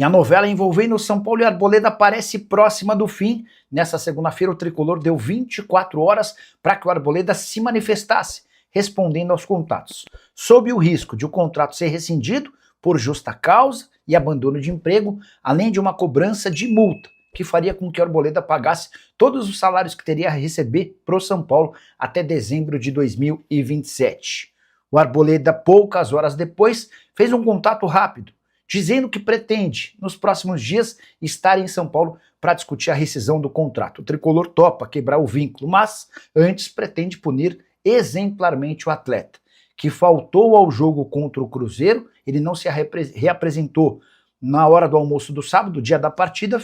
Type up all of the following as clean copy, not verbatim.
E a novela envolvendo São Paulo e Arboleda parece próxima do fim. Nessa segunda-feira, o tricolor deu 24 horas para que o Arboleda se manifestasse, respondendo aos contatos, sob o risco de o contrato ser rescindido por justa causa e abandono de emprego, além de uma cobrança de multa, que faria com que o Arboleda pagasse todos os salários que teria a receber para o São Paulo até dezembro de 2027. O Arboleda, poucas horas depois, fez um contato rápido, dizendo que pretende, nos próximos dias, estar em São Paulo para discutir a rescisão do contrato. O tricolor topa quebrar o vínculo, mas antes pretende punir exemplarmente o atleta, que faltou ao jogo contra o Cruzeiro. Ele não se reapresentou na hora do almoço do sábado, dia da partida,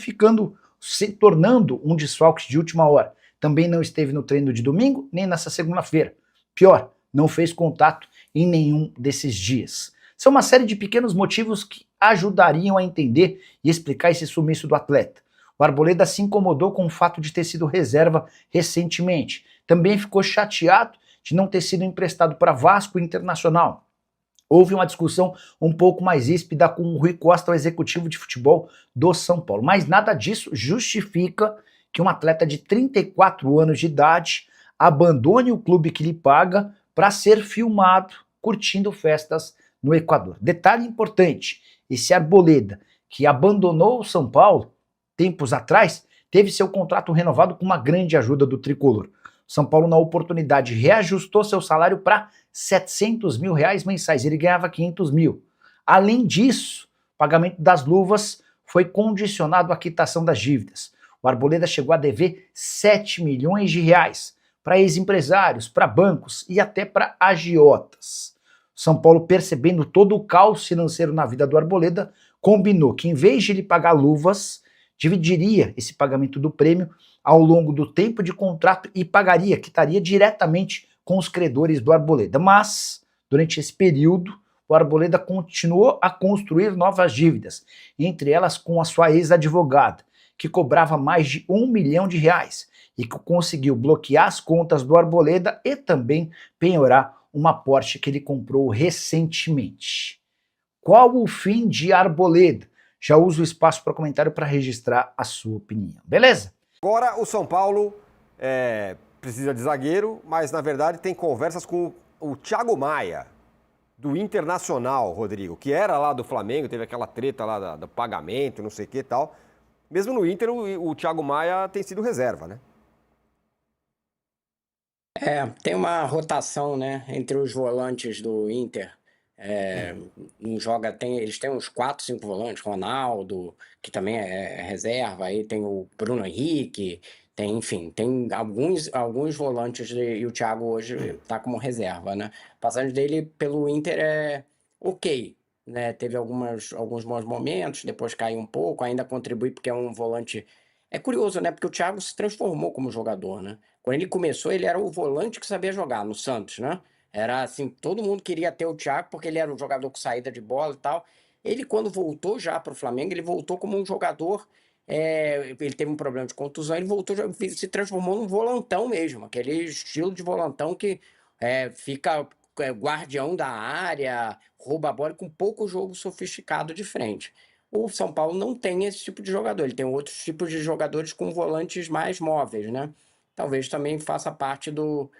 se tornando um desfalque de última hora. Também não esteve no treino de domingo, nem nessa segunda-feira. Pior, não fez contato em nenhum desses dias. São uma série de pequenos motivos que ajudariam a entender e explicar esse sumiço do atleta. O Arboleda se incomodou com o fato de ter sido reserva recentemente. Também ficou chateado de não ter sido emprestado para Vasco Internacional. Houve uma discussão um pouco mais ríspida com o Rui Costa, o executivo de futebol do São Paulo. Mas nada disso justifica que um atleta de 34 anos de idade abandone o clube que lhe paga para ser filmado curtindo festas no Equador. Detalhe importante, esse Arboleda, que abandonou o São Paulo tempos atrás, teve seu contrato renovado com uma grande ajuda do tricolor. São Paulo, na oportunidade, reajustou seu salário para 700 mil reais mensais. Ele ganhava 500 mil. Além disso, o pagamento das luvas foi condicionado à quitação das dívidas. O Arboleda chegou a dever 7 milhões de reais para ex-empresários, para bancos e até para agiotas. São Paulo, percebendo todo o caos financeiro na vida do Arboleda, combinou que, em vez de ele pagar luvas, dividiria esse pagamento do prêmio ao longo do tempo de contrato e quitaria diretamente com os credores do Arboleda. Mas, durante esse período, o Arboleda continuou a construir novas dívidas, entre elas com a sua ex-advogada, que cobrava mais de 1 milhão de reais e que conseguiu bloquear as contas do Arboleda e também penhorar uma Porsche que ele comprou recentemente. Qual o fim de Arboleda? Já uso o espaço para comentário para registrar a sua opinião, beleza? Agora o São Paulo precisa de zagueiro, mas na verdade tem conversas com o Thiago Maia, do Internacional, Rodrigo, que era lá do Flamengo, teve aquela treta lá do pagamento, não sei o que e tal. Mesmo no Inter, o Thiago Maia tem sido reserva, né? Tem uma rotação, né, entre os volantes do Inter. Eles têm uns 4, 5 volantes, Ronaldo, que também é reserva, aí tem o Bruno Henrique, tem alguns volantes, e o Thiago hoje está como reserva, né? A passagem dele pelo Inter é ok, né? Teve alguns bons momentos, depois caiu um pouco, ainda contribui porque é um volante. É curioso, né? Porque o Thiago se transformou como jogador, né? Quando ele começou, ele era o volante que sabia jogar no Santos, né? Era assim, todo mundo queria ter o Thiago porque ele era um jogador com saída de bola e tal. Ele, quando voltou já para o Flamengo, ele voltou como um jogador. Ele teve um problema de contusão, ele voltou, se transformou num volantão mesmo, aquele estilo de volantão que fica guardião da área, rouba a bola com pouco jogo sofisticado de frente. O São Paulo não tem esse tipo de jogador, ele tem outros tipos de jogadores com volantes mais móveis, né? Talvez também faça parte do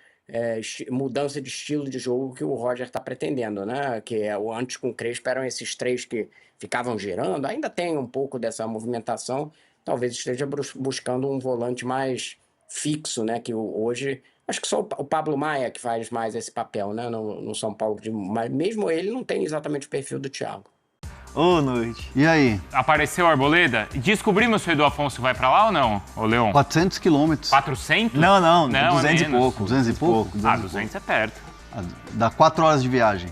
mudança de estilo de jogo que o Roger está pretendendo, né? Que antes com o Crespo eram esses três que ficavam girando, ainda tem um pouco dessa movimentação, talvez esteja buscando um volante mais fixo, né? Que hoje, acho que só o Pablo Maia que faz mais esse papel, né? No São Paulo, mas mesmo ele não tem exatamente o perfil do Thiago. Ô, Noite. E aí? Apareceu o Arboleda? Descobrimos se o Edu Afonso vai pra lá ou não, ô Leon? 400 quilômetros. 400? Não, Não, 200 é e pouco. 200 e pouco? 200 é perto. Dá 4 horas de viagem.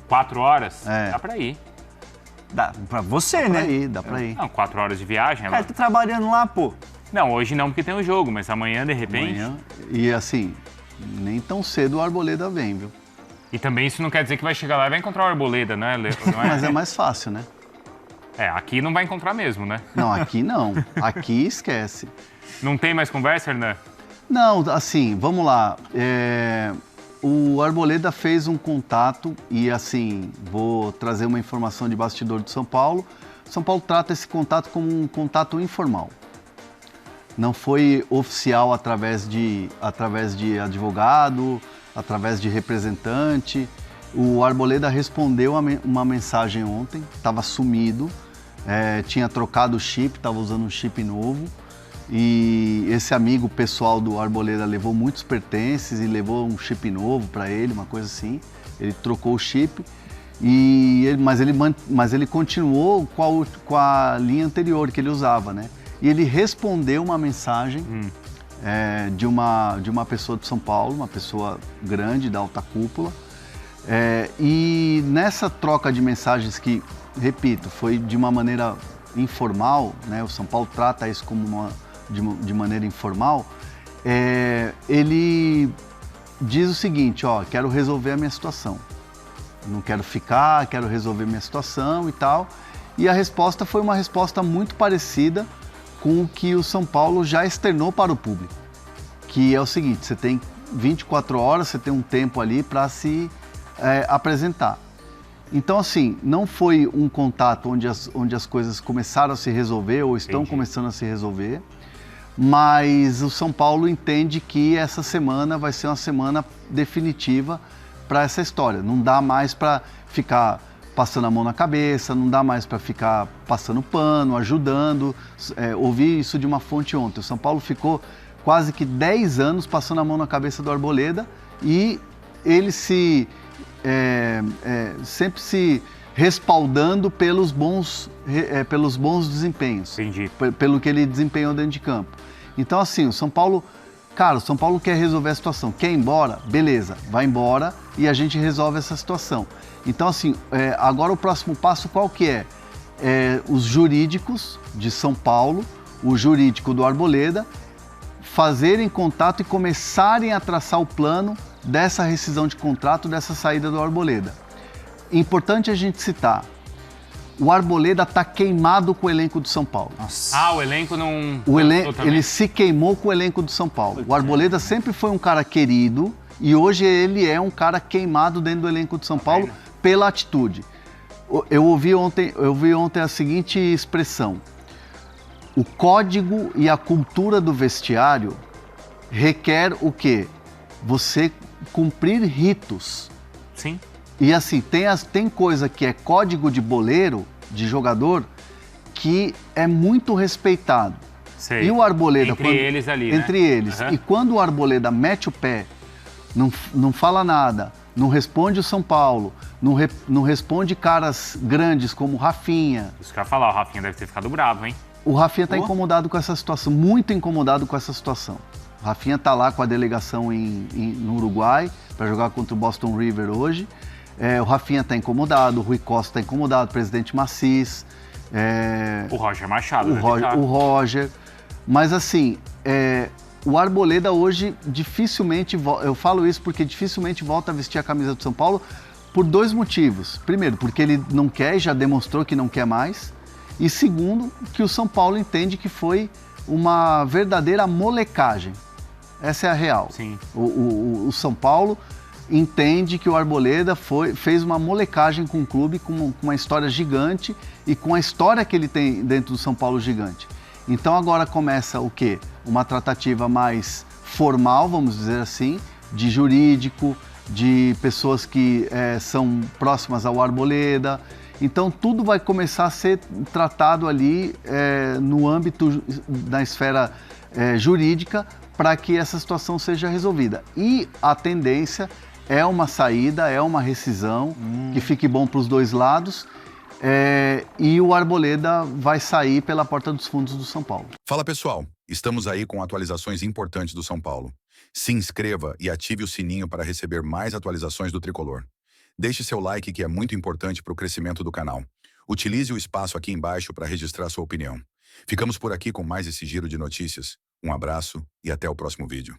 4 horas? É. Dá pra ir. Dá pra você, né? Dá pra ir. Não, 4 horas de viagem. Cara, tá trabalhando lá, pô. Não, hoje não, porque tem o jogo, mas amanhã, de repente... Amanhã, e assim, nem tão cedo o Arboleda vem, viu? E também isso não quer dizer que vai chegar lá e vai encontrar o Arboleda, né? Não é? Mas é mais fácil, né? Aqui não vai encontrar mesmo, né? Não, aqui não. Aqui esquece. Não tem mais conversa, Hernan? Não, assim, vamos lá. O Arboleda fez um contato e, assim, vou trazer uma informação de bastidor do São Paulo. São Paulo trata esse contato como um contato informal. Não foi oficial através de advogado, através de representante. O Arboleda respondeu uma mensagem ontem, estava sumido, tinha trocado o chip, estava usando um chip novo. E esse amigo pessoal do Arboleda levou muitos pertences e levou um chip novo para ele, uma coisa assim. Ele trocou o chip, mas ele continuou com a linha anterior que ele usava, né? E ele respondeu uma mensagem de uma pessoa de São Paulo, uma pessoa grande, da alta cúpula. E nessa troca de mensagens que, repito, foi de uma maneira informal, né? O São Paulo trata isso como de maneira informal, ele diz o seguinte, ó, quero resolver a minha situação. Não quero ficar, quero resolver minha situação e tal. E a resposta foi uma resposta muito parecida com o que o São Paulo já externou para o público. Que é o seguinte, você tem 24 horas, você tem um tempo ali para se apresentar. Então, assim, não foi um contato onde as coisas começaram a se resolver ou estão começando a se resolver, mas o São Paulo entende que essa semana vai ser uma semana definitiva para essa história. Não dá mais para ficar passando a mão na cabeça, não dá mais para ficar passando pano, ajudando. Ouvi isso de uma fonte ontem. O São Paulo ficou quase que 10 anos passando a mão na cabeça do Arboleda e ele sempre se respaldando pelos bons desempenhos. Entendi. Pelo que ele desempenhou dentro de campo. Então, assim, o São Paulo quer resolver a situação. Quer ir embora? Beleza, vai embora e a gente resolve essa situação. Então, assim, agora o próximo passo qual que é? Os jurídicos de São Paulo, o jurídico do Arboleda, fazerem contato e começarem a traçar o plano dessa rescisão de contrato, dessa saída do Arboleda. Importante a gente citar, o Arboleda está queimado com o elenco do São Paulo. Ah, o elenco não... Ele se queimou com o elenco do São Paulo. O Arboleda sempre foi um cara querido e hoje ele é um cara queimado dentro do elenco do São Paulo pela atitude. Eu ouvi ontem a seguinte expressão: o código e a cultura do vestiário requer o quê? Você cumprir ritos. Sim. E assim, tem coisa que é código de boleiro, de jogador, que é muito respeitado. Sei. E o Arboleda... Entre eles ali, Entre né? eles. Uhum. E quando o Arboleda mete o pé, não fala nada, não responde o São Paulo, não responde caras grandes como o Rafinha. Isso que eu ia falar, o Rafinha deve ter ficado bravo, hein? O Rafinha está incomodado com essa situação, muito incomodado com essa situação. O Rafinha está lá com a delegação no Uruguai para jogar contra o Boston River hoje. O Rafinha está incomodado, o Rui Costa está incomodado, o presidente Macis. O Roger Machado. O Roger. Mas assim, o Arboleda hoje dificilmente, eu falo isso porque dificilmente volta a vestir a camisa do São Paulo por 2 motivos. Primeiro, porque ele não quer e já demonstrou que não quer mais. E segundo, que o São Paulo entende que foi uma verdadeira molecagem. Essa é a real. Sim. O São Paulo entende que o Arboleda fez uma molecagem com o clube, com uma história gigante e com a história que ele tem dentro do São Paulo gigante. Então agora começa o quê? Uma tratativa mais formal, vamos dizer assim, de jurídico, de pessoas que são próximas ao Arboleda. Então tudo vai começar a ser tratado ali no âmbito da esfera jurídica para que essa situação seja resolvida. E a tendência é uma saída, é uma rescisão que fique bom para os 2 lados. E o Arboleda vai sair pela porta dos fundos do São Paulo. Fala pessoal, estamos aí com atualizações importantes do São Paulo. Se inscreva e ative o sininho para receber mais atualizações do Tricolor. Deixe seu like que é muito importante para o crescimento do canal. Utilize o espaço aqui embaixo para registrar sua opinião. Ficamos por aqui com mais esse giro de notícias. Um abraço e até o próximo vídeo.